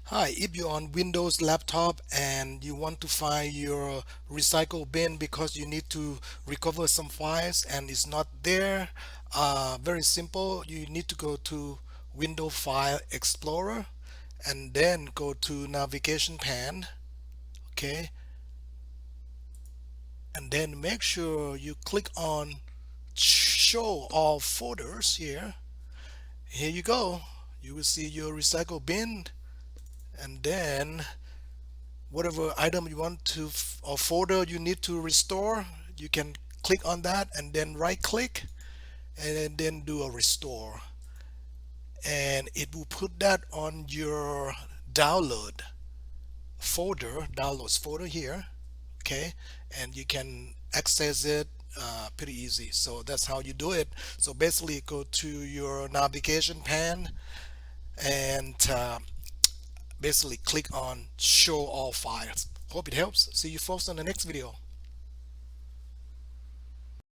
Hi, if you're on Windows laptop and you want to find your recycle bin because you need to recover some files and it's not there, very simple. You need to go to Window File Explorer and then go to Navigation Pane, okay, and then make sure you click on Show All Folders here. Here you go. You will see your recycle bin, and then whatever item you want to or folder you need to restore, you can click on that and then right click and then do a restore, and it will put that on your downloads folder here, okay, and you can access it pretty easy. So that's how you do it. So basically go to your navigation pane and basically click on show all files. Hope it helps. See you folks on the next video.